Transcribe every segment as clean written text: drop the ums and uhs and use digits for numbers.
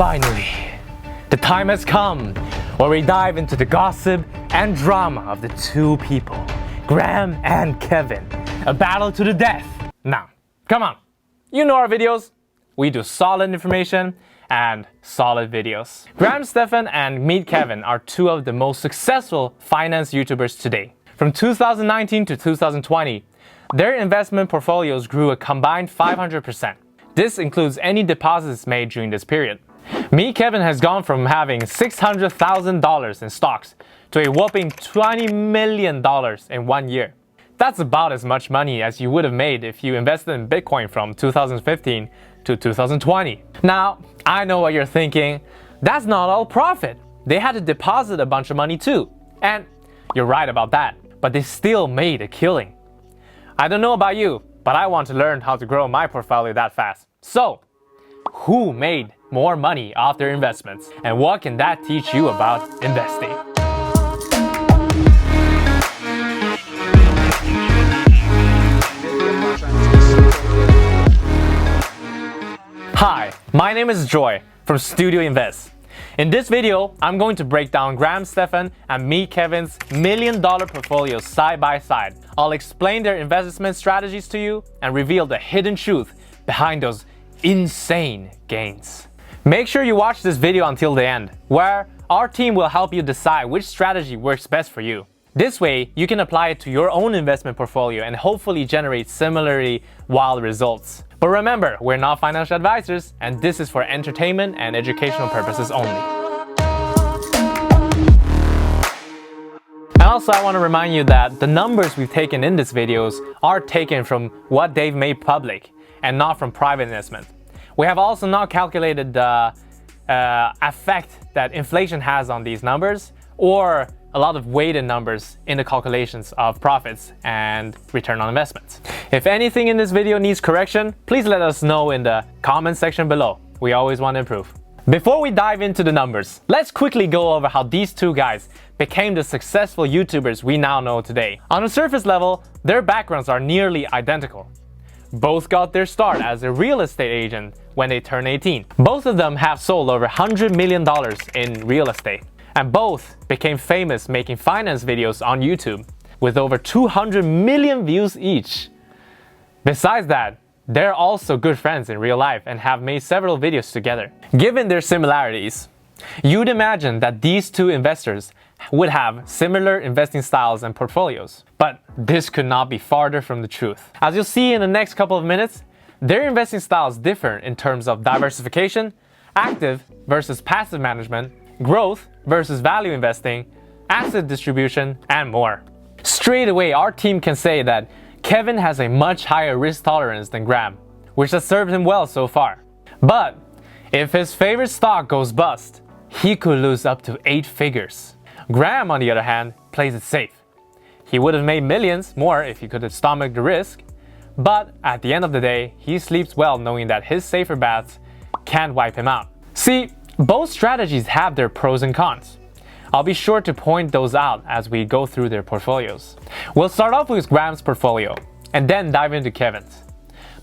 Finally, the time has come where we dive into the gossip and drama of the two people, Graham and Kevin, a battle to the death. Now, come on, you know our videos. We do solid information and solid videos. Graham, Stephan, and Meet Kevin are two of the most successful finance YouTubers today. From 2019 to 2020, their investment portfolios grew a combined 500%. This includes any deposits made during this period. Meet Kevin has gone from having $600,000 in stocks to a whopping $20 million in 1 year. That's about as much money as you would have made if you invested in Bitcoin from 2015 to 2020. Now, I know what you're thinking. That's not all profit. They had to deposit a bunch of money too. And you're right about that, but they still made a killing. I don't know about you, but I want to learn how to grow my portfolio that fast. So, who made more money off their investments? And what can that teach you about investing? Hi, my name is Joy from Studio Invest. In this video, I'm going to break down Graham, Stephan, and Meet Kevin's $1 million portfolios side by side. I'll explain their investment strategies to you and reveal the hidden truth behind those insane gains. Make sure you watch this video until the end, where our team will help you decide which strategy works best for you. This way, you can apply it to your own investment portfolio and hopefully generate similarly wild results. But remember, we're not financial advisors, and this is for entertainment and educational purposes only. And also, I want to remind you that the numbers we've taken in these videos are taken from what they've made public and not from private investment. We have also not calculated the effect that inflation has on these numbers or a lot of weighted numbers in the calculations of profits and return on investments. If anything in this video needs correction, please let us know in the comment section below. We always want to improve. Before we dive into the numbers, let's quickly go over how these two guys became the successful YouTubers we now know today. On a surface level, their backgrounds are nearly identical. Both got their start as a real estate agent when they turned 18. Both of them have sold over $100 million in real estate. And both became famous making finance videos on YouTube with over 200 million views each. Besides that, they're also good friends in real life and have made several videos together. Given their similarities, you'd imagine that these two investors would have similar investing styles and portfolios. But this could not be farther from the truth. As you'll see in the next couple of minutes, their investing styles differ in terms of diversification, active versus passive management, growth versus value investing, asset distribution, and more. Straight away, our team can say that Kevin has a much higher risk tolerance than Graham, which has served him well so far. But if his favorite stock goes bust, he could lose up to 8 figures. Graham, on the other hand, plays it safe. He would have made millions more if he could have stomached the risk, but at the end of the day, he sleeps well knowing that his safer bets can't wipe him out. See, both strategies have their pros and cons. I'll be sure to point those out as we go through their portfolios. We'll start off with Graham's portfolio and then dive into Kevin's.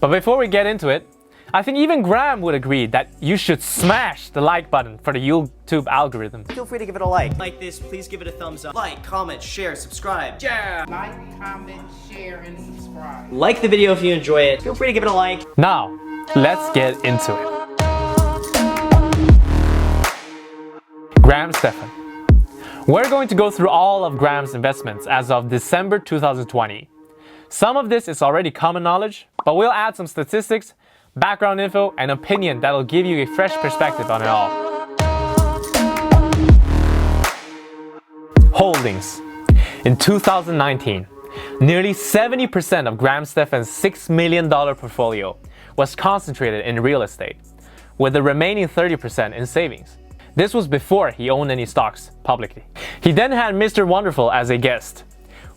But before we get into it, I think even Graham would agree that you should smash the like button for the YouTube algorithm. Feel free to give it a like. Like this, please give it a thumbs up. Like, comment, share, subscribe. Yeah. Like, comment, share, and subscribe. Like the video if you enjoy it. Feel free to give it a like. Now, let's get into it. Graham, Stephan. We're going to go through all of Graham's investments as of December 2020. Some of this is already common knowledge, but we'll add some statistics, background info, and opinion that'll give you a fresh perspective on it all. Holdings. In 2019, nearly 70% of Graham Stephan's $6 million portfolio was concentrated in real estate, with the remaining 30% in savings. This was before he owned any stocks publicly. He then had Mr. Wonderful as a guest,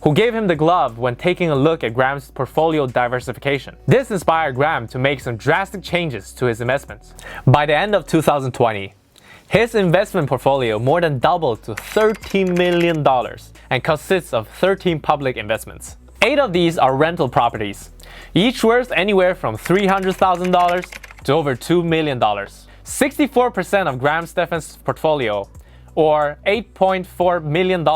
who gave him the glove when taking a look at Graham's portfolio diversification. This inspired Graham to make some drastic changes to his investments. By the end of 2020, his investment portfolio more than doubled to $13 million and consists of 13 public investments. 8 of these are rental properties, each worth anywhere from $300,000 to over $2 million. 64% of Graham Stephan's portfolio, or $8.4 million,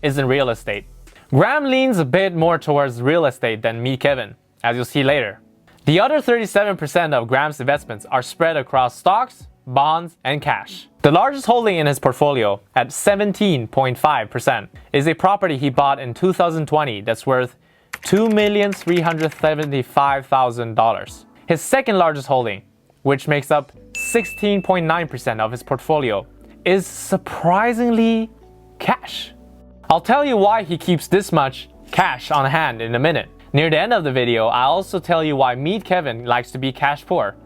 is in real estate. Graham leans a bit more towards real estate than me, Kevin, as you'll see later. The other 37% of Graham's investments are spread across stocks, bonds, and cash. The largest holding in his portfolio, at 17.5%, is a property he bought in 2020 that's worth $2,375,000. His second largest holding, which makes up 16.9% of his portfolio, is surprisingly cash. I'll tell you why he keeps this much cash on hand in a minute. Near the end of the video, I'll also tell you why Meet Kevin likes to be cash poor.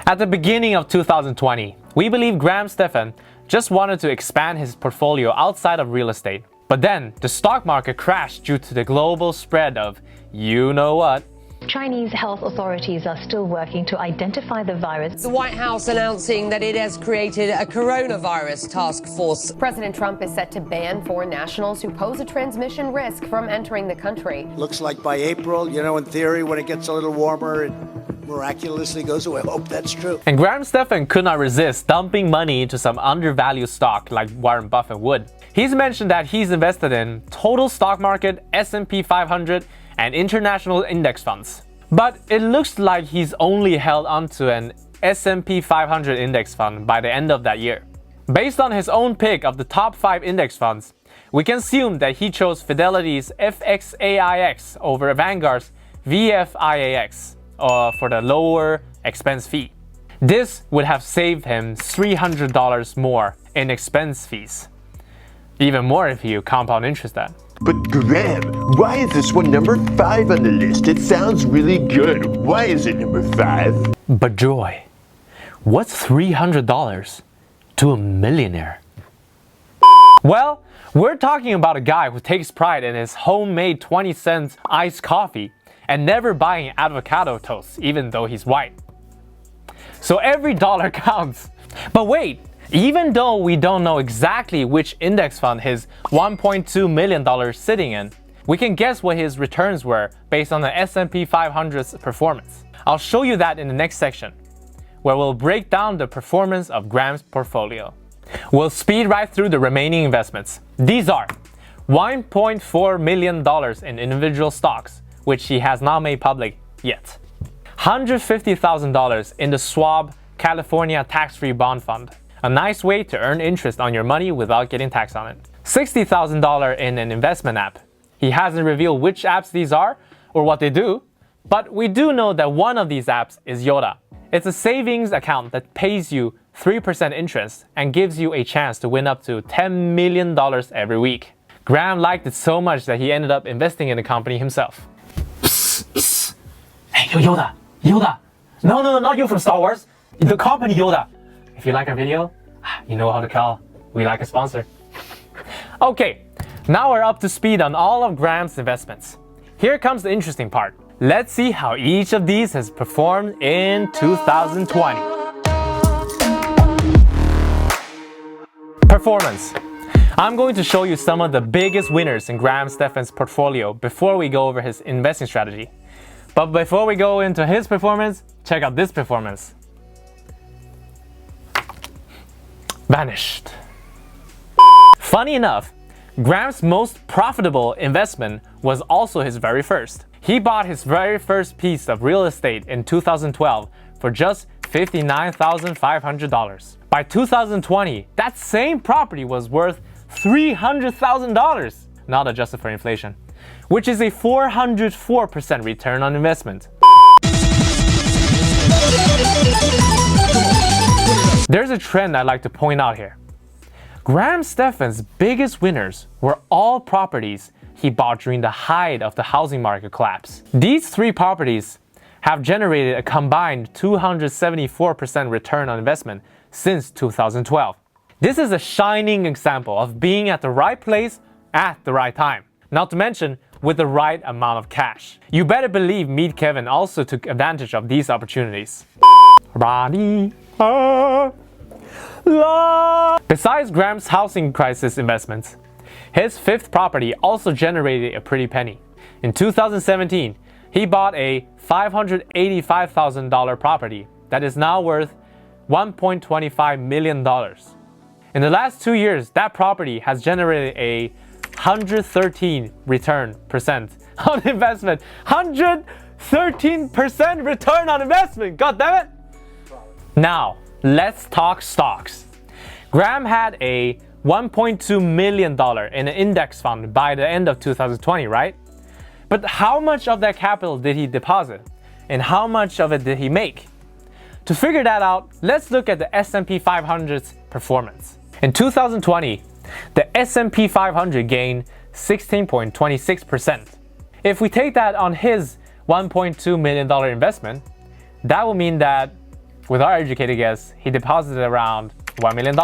At the beginning of 2020, we believe Graham Stephan just wanted to expand his portfolio outside of real estate. But then, the stock market crashed due to the global spread of you know what. Chinese health authorities are still working to identify the virus. The White House announcing that it has created a coronavirus task force. President Trump is set to ban foreign nationals who pose a transmission risk from entering the country. Looks like by April, in theory, when it gets a little warmer, it miraculously goes away. I hope that's true. And Graham Stephan could not resist dumping money into some undervalued stock like Warren Buffett would. He's mentioned that he's invested in total stock market, S&P 500, and international index funds. But it looks like he's only held onto an S&P 500 index fund by the end of that year. Based on his own pick of the top 5 index funds, we can assume that he chose Fidelity's FXAIX over Vanguard's VFIAX for the lower expense fee. This would have saved him $300 more in expense fees. Even more if you compound interest that. But Graham, why is this one number 5 on the list? It sounds really good. Why is it number 5? But Joy, what's $300 to a millionaire? Well, we're talking about a guy who takes pride in his homemade 20-cent iced coffee and never buying avocado toast, even though he's white. So every dollar counts. But wait, even though we don't know exactly which index fund his $1.2 million is sitting in, we can guess what his returns were based on the S&P 500's performance. I'll show you that in the next section, where we'll break down the performance of Graham's portfolio. We'll speed right through the remaining investments. These are $1.4 million in individual stocks, which he has not made public yet. $150,000 in the Schwab California Tax-Free Bond Fund. A nice way to earn interest on your money without getting taxed on it. $60,000 in an investment app. He hasn't revealed which apps these are or what they do, but we do know that one of these apps is Yoda. It's a savings account that pays you 3% interest and gives you a chance to win up to $10 million every week. Graham liked it so much that he ended up investing in the company himself. Psst, psst. Hey, Yoda! Yoda! No, not you from Star Wars! The company Yoda! If you like our video, you know how to call. We like a sponsor. Okay, now we're up to speed on all of Graham's investments. Here comes the interesting part. Let's see how each of these has performed in 2020. Performance. I'm going to show you some of the biggest winners in Graham Stephan's portfolio before we go over his investing strategy. But before we go into his performance, check out this performance. Vanished. Funny enough, Graham's most profitable investment was also his very first. He bought his very first piece of real estate in 2012 for just $59,500. By 2020, that same property was worth $300,000, not adjusted for inflation, which is a 404% return on investment. There's a trend I'd like to point out here. Graham Stephan's biggest winners were all properties he bought during the height of the housing market collapse. These 3 properties have generated a combined 274% return on investment since 2012. This is a shining example of being at the right place at the right time, not to mention with the right amount of cash. You better believe Meet Kevin also took advantage of these opportunities. Besides Graham's housing crisis investments, his 5th property also generated a pretty penny. In 2017, he bought a $585,000 property that is now worth $1.25 million. In the last 2 years, that property has generated a 113% return on investment. 113% return on investment, god damn it! Now, let's talk stocks. Graham had a $1.2 million in an index fund by the end of 2020, right? But how much of that capital did he deposit? And how much of it did he make? To figure that out, let's look at the S&P 500's performance. In 2020, the S&P 500 gained 16.26%. If we take that on his $1.2 million investment, that will mean that, with our educated guess, he deposited around $1 million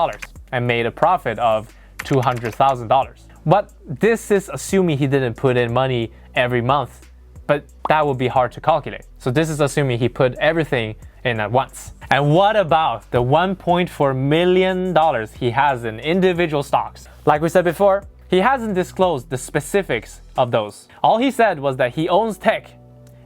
and made a profit of $200,000. But this is assuming he didn't put in money every month, but that would be hard to calculate. So this is assuming he put everything in at once. And what about the $1.4 million he has in individual stocks? Like we said before, he hasn't disclosed the specifics of those. All he said was that he owns tech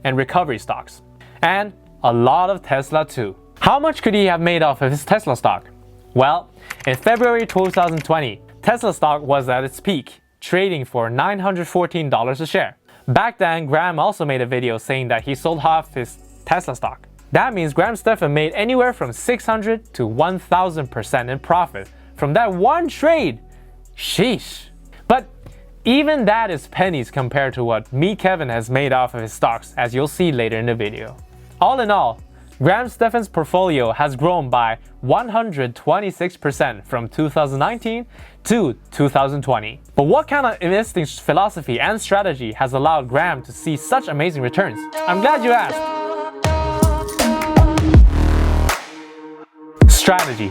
and recovery stocks, and a lot of Tesla too. How much could he have made off of his Tesla stock? Well, in February 2020, Tesla stock was at its peak, trading for $914 a share. Back then, Graham also made a video saying that he sold half his Tesla stock. That means Stephan made anywhere from 600 to 1000% in profit from that one trade. Sheesh. But even that is pennies compared to what Kevin has made off of his stocks, as you'll see later in the video. All in all, Stephan's portfolio has grown by 126% from 2019 to 2020. But what kind of investing philosophy and strategy has allowed Graham to see such amazing returns? I'm glad you asked. Strategy.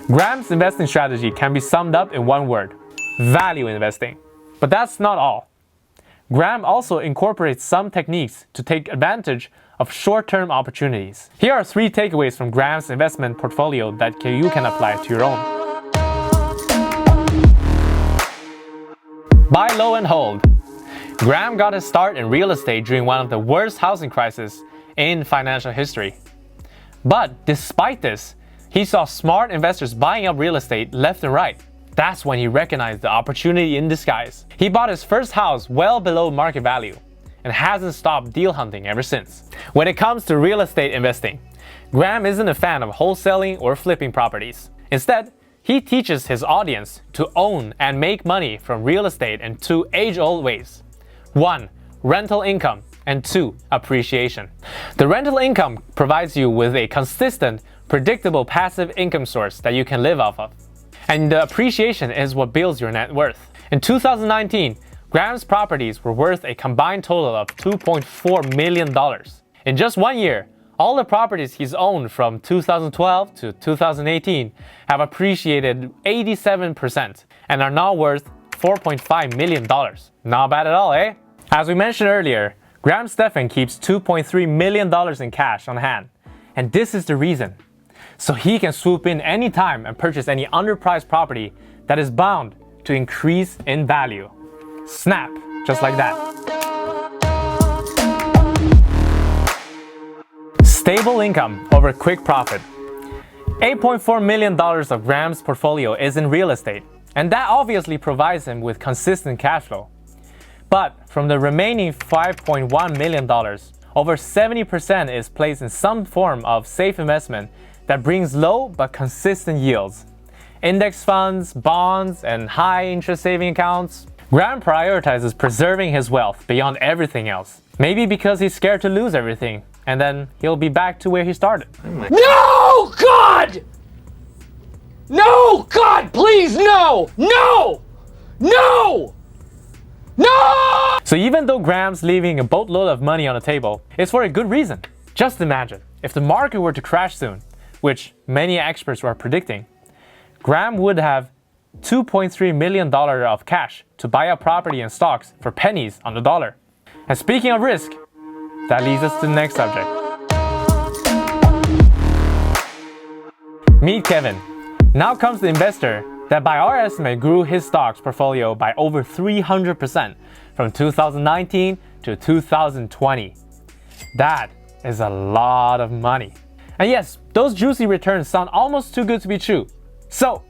Graham's investing strategy can be summed up in one word: value investing. But that's not all. Graham also incorporates some techniques to take advantage of short-term opportunities. Here are 3 takeaways from Graham's investment portfolio that you can apply to your own. Buy low and hold. Graham got his start in real estate during one of the worst housing crises in financial history. But despite this, he saw smart investors buying up real estate left and right. That's when he recognized the opportunity in disguise. He bought his first house well below market value and hasn't stopped deal hunting ever since. When it comes to real estate investing, Graham isn't a fan of wholesaling or flipping properties. Instead, he teaches his audience to own and make money from real estate in 2 age-old ways. 1. Rental income, and 2. Appreciation. The rental income provides you with a consistent, predictable passive income source that you can live off of. And the appreciation is what builds your net worth. In 2019, Graham's properties were worth a combined total of $2.4 million. In just 1 year, all the properties he's owned from 2012 to 2018 have appreciated 87% and are now worth $4.5 million. Not bad at all, eh? As we mentioned earlier, Stephan keeps $2.3 million in cash on hand. And this is the reason. So he can swoop in anytime and purchase any underpriced property that is bound to increase in value. Snap, just like that. Stable income over quick profit. $8.4 million of Graham's portfolio is in real estate, and that obviously provides him with consistent cash flow. But from the remaining $5.1 million, over 70% is placed in some form of safe investment that brings low but consistent yields. Index funds, bonds, and high interest saving accounts. Graham prioritizes preserving his wealth beyond everything else. Maybe because he's scared to lose everything, and then he'll be back to where he started. No, God! No, God, please, no! No! No! No! So even though Graham's leaving a boatload of money on the table, it's for a good reason. Just imagine, if the market were to crash soon, which many experts were predicting, Graham would have $2.3 million of cash to buy up property and stocks for pennies on the dollar. And speaking of risk, that leads us to the next subject. Meet Kevin. Now comes the investor that by our estimate grew his stocks portfolio by over 300% from 2019 to 2020. That is a lot of money. And yes, Those juicy returns sound almost too good to be true. So,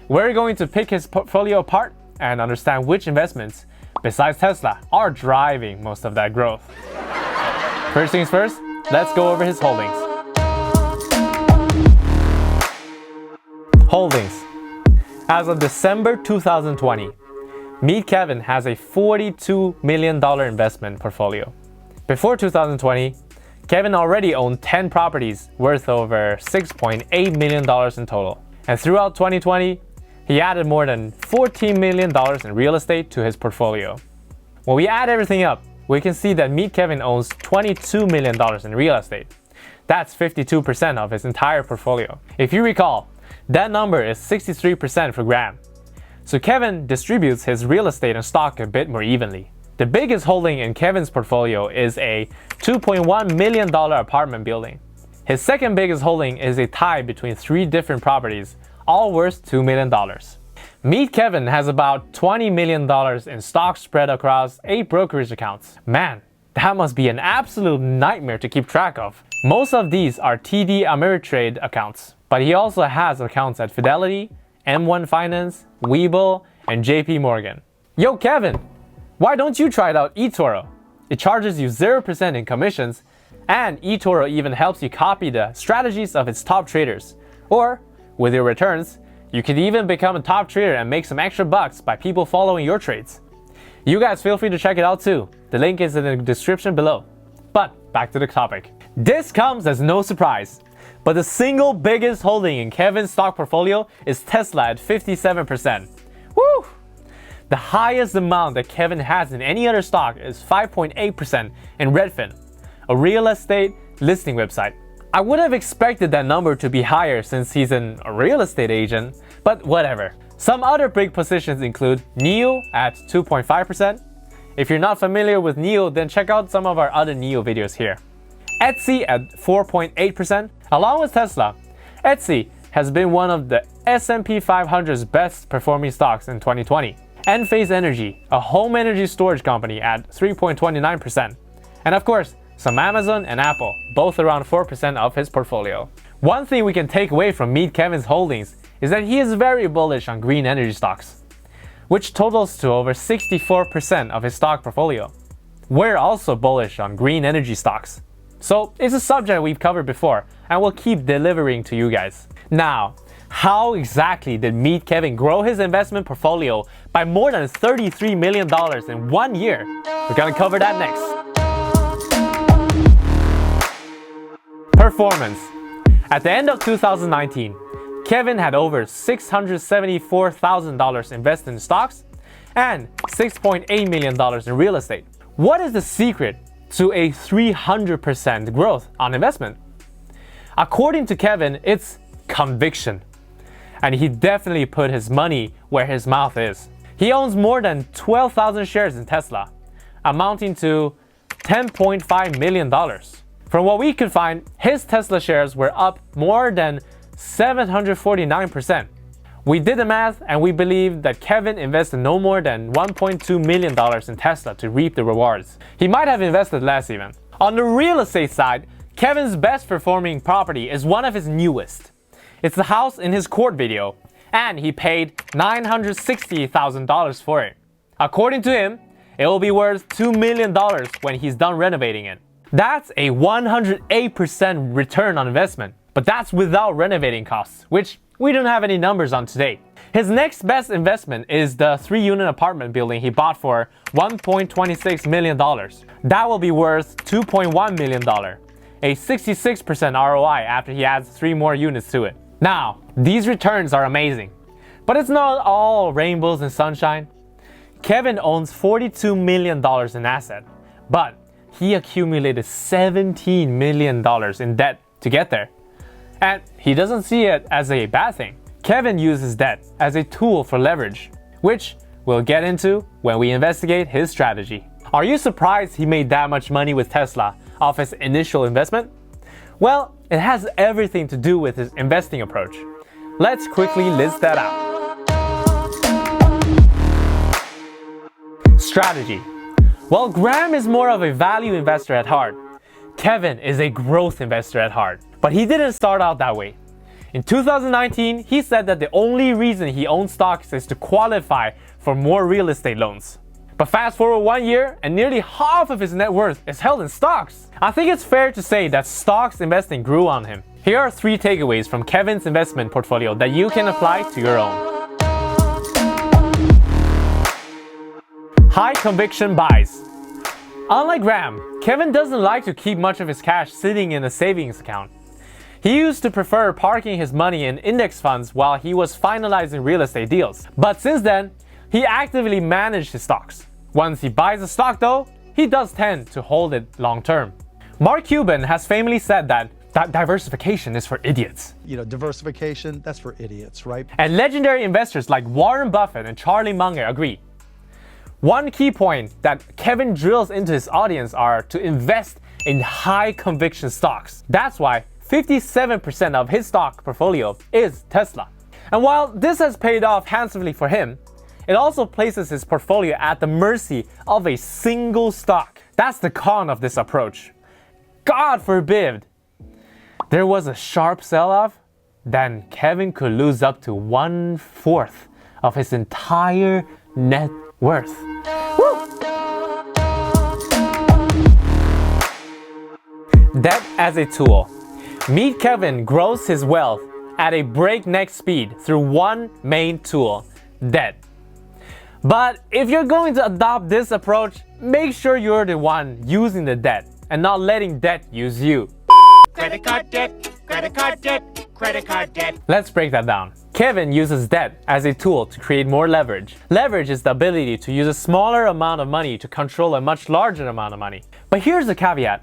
we're going to pick his portfolio apart and understand which investments, besides Tesla, are driving most of that growth. First things first, let's go over his holdings. Holdings. As of December 2020, Meet Kevin has a $42 million investment portfolio. Before 2020, Kevin already owned 10 properties worth over $6.8 million in total. And throughout 2020, he added more than $14 million in real estate to his portfolio. When we add everything up, we can see that Meet Kevin owns $22 million in real estate. That's 52% of his entire portfolio. If you recall, that number is 63% for Graham. So Kevin distributes his real estate and stock a bit more evenly. The biggest holding in Kevin's portfolio is a $2.1 million apartment building. His second biggest holding is a tie between 3 different properties, all worth $2 million. Meet Kevin has about $20 million in stocks spread across 8 brokerage accounts. Man, that must be an absolute nightmare to keep track of. Most of these are TD Ameritrade accounts, but he also has accounts at Fidelity, M1 Finance, Webull, and JP Morgan. Yo Kevin! Why don't you try out eToro? It charges you 0% in commissions, and eToro even helps you copy the strategies of its top traders. Or, with your returns, you could even become a top trader and make some extra bucks by people following your trades. You guys feel free to check it out too. The link is in the description below. But back to the topic. This comes as no surprise, but the single biggest holding in Kevin's stock portfolio is Tesla at 57%. Woo! The highest amount that Kevin has in any other stock is 5.8% in Redfin, a real estate listing website. I would have expected that number to be higher since he's a real estate agent, but whatever. Some other big positions include NIO at 2.5%. If you're not familiar with NIO, then check out some of our other NIO videos here. Etsy at 4.8%. Along with Tesla, Etsy has been one of the S&P 500's best performing stocks in 2020. Enphase Energy, a home energy storage company, at 3.29%. And of course, some Amazon and Apple, both around 4% of his portfolio. One thing we can take away from Meet Kevin's holdings is that he is very bullish on green energy stocks, which totals to over 64% of his stock portfolio. We're also bullish on green energy stocks. So it's a subject we've covered before and we'll keep delivering to you guys. Now, how exactly did Meet Kevin grow his investment portfolio by more than $33 million in 1 year? We're gonna cover that next. Performance. At the end of 2019, Kevin had over $674,000 invested in stocks and $6.8 million in real estate. What is the secret to a 300% growth on investment? According to Kevin, it's conviction. And he definitely put his money where his mouth is. He owns more than 12,000 shares in Tesla, amounting to $10.5 million. From what we could find, his Tesla shares were up more than 749%. We did the math and we believe that Kevin invested no more than $1.2 million in Tesla to reap the rewards. He might have invested less even. On the real estate side, Kevin's best performing property is one of his newest. It's the house in his court video, and he paid $960,000 for it. According to him, it will be worth $2 million when he's done renovating it. That's a 108% return on investment, but that's without renovating costs, which we don't have any numbers on today. His next best investment is the 3-unit apartment building he bought for $1.26 million. That will be worth $2.1 million, a 66% ROI after he adds 3 more units to it. Now, these returns are amazing, but it's not all rainbows and sunshine. Kevin owns $42 million in asset, but he accumulated $17 million in debt to get there. And he doesn't see it as a bad thing. Kevin uses debt as a tool for leverage, which we'll get into when we investigate his strategy. Are you surprised he made that much money with Tesla off his initial investment? Well, it has everything to do with his investing approach. Let's quickly list that out. Strategy. While Graham is more of a value investor at heart, Kevin is a growth investor at heart. But he didn't start out that way. In 2019, he said that the only reason he owns stocks is to qualify for more real estate loans. But fast forward 1 year, and nearly half of his net worth is held in stocks. I think it's fair to say that stocks investing grew on him. Here are 3 takeaways from Kevin's investment portfolio that you can apply to your own. High conviction buys. Unlike Graham, Kevin doesn't like to keep much of his cash sitting in a savings account. He used to prefer parking his money in index funds while he was finalizing real estate deals. But since then, he actively managed his stocks. Once he buys a stock though, he does tend to hold it long term. Mark Cuban has famously said that diversification is for idiots. You know, diversification, that's for idiots, right? And legendary investors like Warren Buffett and Charlie Munger agree. One key point that Kevin drills into his audience are to invest in high conviction stocks. That's why 57% of his stock portfolio is Tesla. And while this has paid off handsomely for him, it also places his portfolio at the mercy of a single stock. That's the con of this approach. God forbid there was a sharp sell-off, then Kevin could lose up to 1/4 of his entire net worth. Woo! Debt as a tool. Meet Kevin grows his wealth at a breakneck speed through one main tool, debt. But if you're going to adopt this approach, make sure you're the one using the debt and not letting debt use you. Credit card debt, credit card debt, credit card debt. Let's break that down. Kevin uses debt as a tool to create more leverage. Leverage is the ability to use a smaller amount of money to control a much larger amount of money. But here's the caveat.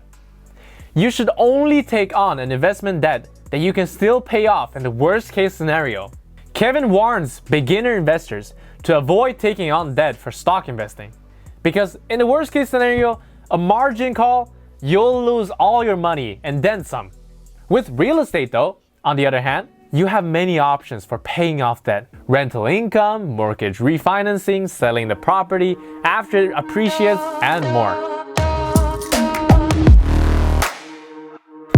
You should only take on an investment debt that you can still pay off in the worst case scenario. Kevin warns beginner investors to avoid taking on debt for stock investing. Because in the worst case scenario, a margin call, you'll lose all your money and then some. With real estate though, on the other hand, you have many options for paying off debt. Rental income, mortgage refinancing, selling the property after it appreciates, and more.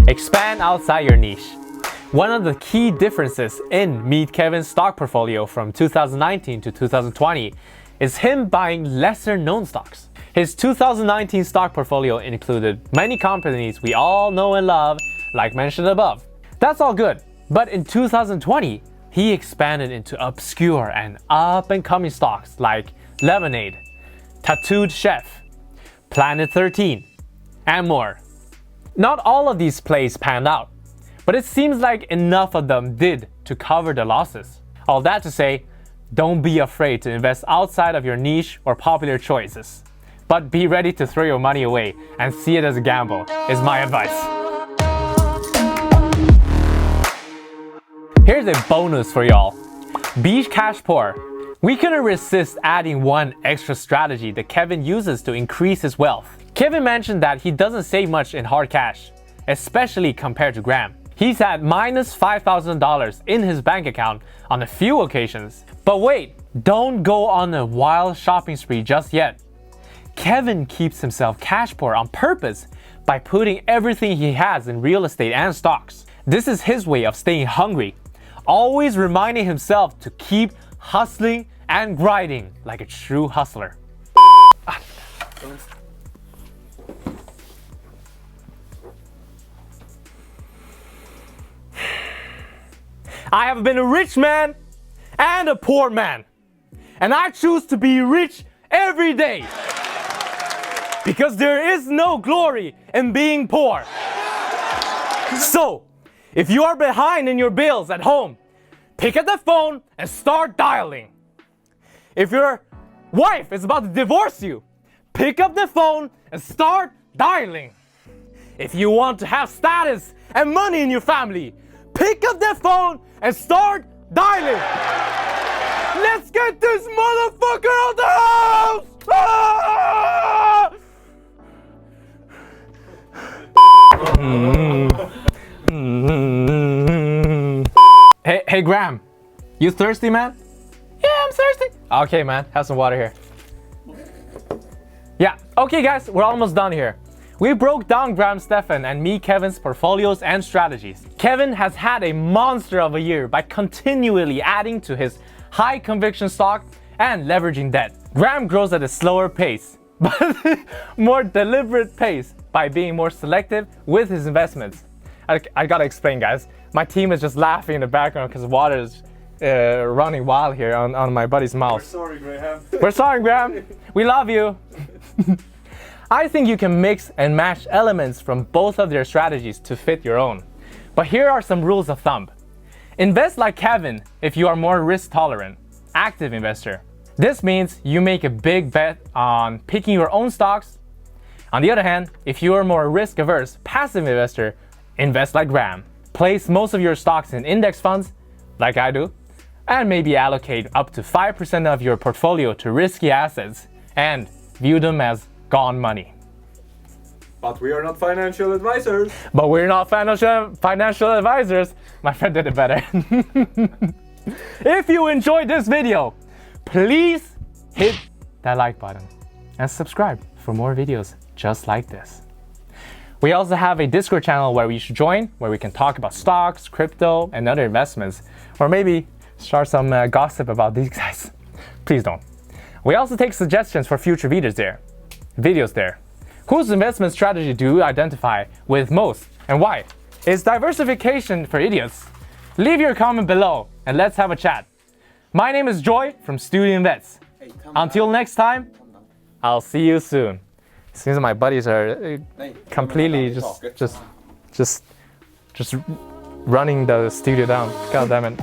Expand outside your niche. One of the key differences in Meet Kevin's stock portfolio from 2019 to 2020 is him buying lesser known stocks. His 2019 stock portfolio included many companies we all know and love, like mentioned above. That's all good, but in 2020, he expanded into obscure and up-and-coming stocks like Lemonade, Tattooed Chef, Planet 13, and more. Not all of these plays panned out, but it seems like enough of them did to cover the losses. All that to say, don't be afraid to invest outside of your niche or popular choices. But be ready to throw your money away and see it as a gamble, is my advice. Here's a bonus for y'all. Be cash poor. We couldn't resist adding one extra strategy that Kevin uses to increase his wealth. Kevin mentioned that he doesn't save much in hard cash, especially compared to Graham. He's had minus $5,000 in his bank account on a few occasions. But wait, don't go on a wild shopping spree just yet. Kevin keeps himself cash poor on purpose by putting everything he has in real estate and stocks. This is his way of staying hungry, always reminding himself to keep hustling and grinding like a true hustler. I have been a rich man and a poor man, and I choose to be rich every day because there is no glory in being poor. So, if you are behind in your bills at home, pick up the phone and start dialing. If your wife is about to divorce you, pick up the phone and start dialing. If you want to have status and money in your family, pick up the phone and start dialing. Let's get this motherfucker out the house! Ah! Hey Graham, you thirsty, man? Yeah, I'm thirsty. Okay, man, have some water here. Yeah, okay guys, we're almost done here. We broke down Graham, Stephan, and me, Kevin's portfolios and strategies. Kevin has had a monster of a year by continually adding to his high conviction stock and leveraging debt. Graham grows at a slower pace, but more deliberate pace by being more selective with his investments. I gotta explain, guys. My team is just laughing in the background because water is running wild here on my buddy's mouth. We're sorry, Graham. We're sorry, Graham. We love you. I think you can mix and match elements from both of their strategies to fit your own. But here are some rules of thumb. Invest like Kevin if you are more risk tolerant, active investor. This means you make a big bet on picking your own stocks. On the other hand, if you are more risk averse, passive investor, invest like Graham. Place most of your stocks in index funds, like I do, and maybe allocate up to 5% of your portfolio to risky assets and view them as gone money. But we are not financial advisors. But we're not financial advisors. My friend did it better. If you enjoyed this video, please hit that like button and subscribe for more videos just like this. We also have a Discord channel where you should join, where we can talk about stocks, crypto, and other investments, or maybe start some gossip about these guys. Please don't. We also take suggestions for future videos there. Whose investment strategy do you identify with most and why? Is diversification for idiots? Leave your comment below and let's have a chat. My name is Joy from Studio Invets. Until next time, I'll see you soon. Seems my buddies are completely just running the studio down. God damn it.